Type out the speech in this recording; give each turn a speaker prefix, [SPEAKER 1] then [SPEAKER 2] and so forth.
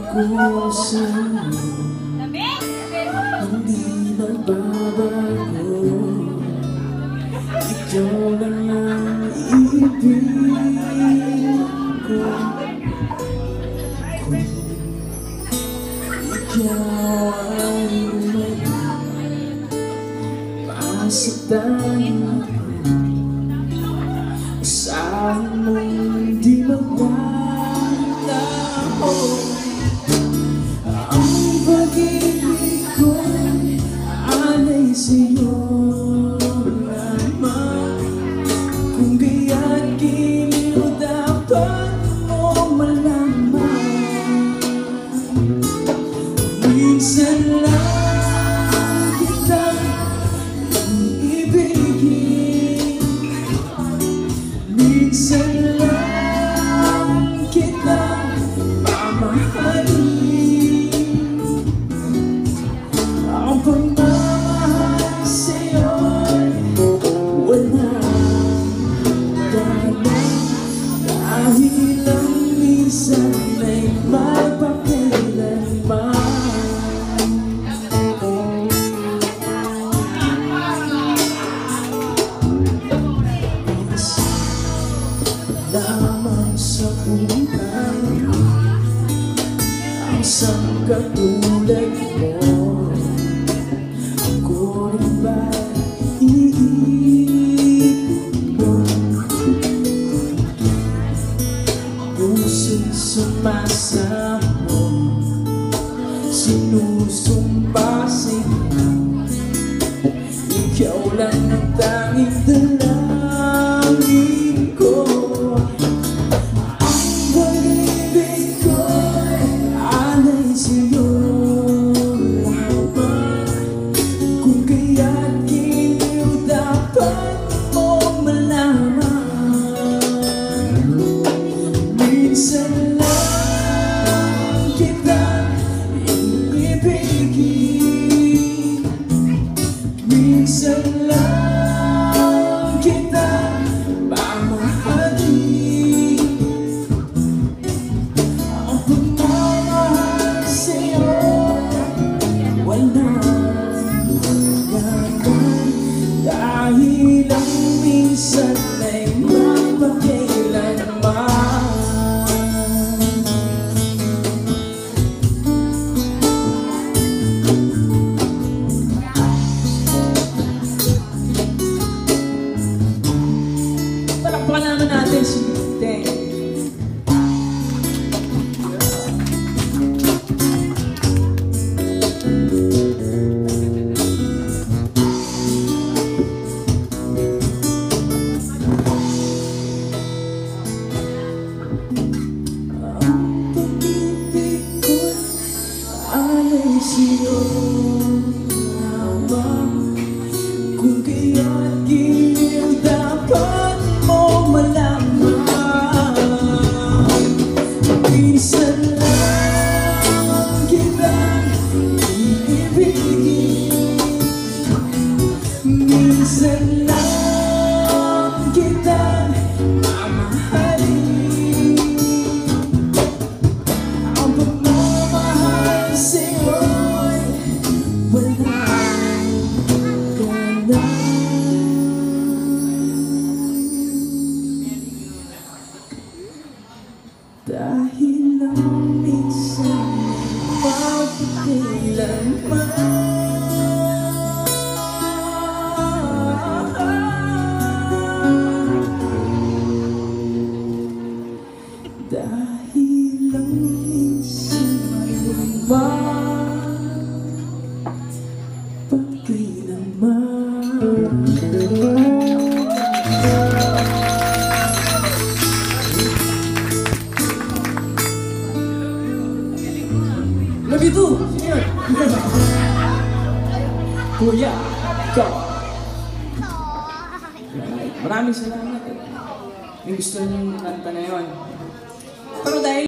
[SPEAKER 1] Pangako sa'yo, hindi magbabago. Ikaw lang ang ibig ko. Kung ikaw ay masaktan ako, asahan mong di magdalaho. Ang pag-ibig ko alay sa'yo lamang. Kung gaya't giliw dapat mo malaman. Minsan lang kita iibigin, minsan lang kita mamahalin. Ang pagmamahal sa'yo'y walang dahilan, dahil lang minsan ay magpakailanman. Lamang sa buhay ang isang katulad mo. Ako rin ba'y iniibig mo? Puso'y sumasamo, sinusumpa sa'yo. Ikaw lang ang tanging dalangin ko. Ang pag-ibig ko'y alay sa'yo lamang. Kung gaya't giliw dapat mo malaman. Minsan lang kita iibigin, minsan lang kita mamahalin. Ang pagmamahal sa'yo walang hanggan, dahil ang minsan ay magpakailanman. Palakpakan naman natin si Teng. Ang pag-ibig ko'y alay sa'yo lamang. Kung gaya't giliw dapat mo malaman. Minsan lang kita iibigin, minsan lang kita mamahalin. Ang pagmamahal sa'yo'y walang dahil lang minsan magpakailanman. Dahil lang minsan magpakailanman. Love you too! Sige yun! Kuya! Ikaw! Maraming salamat. Yung gusto niyong kanta na yun. Pero dahil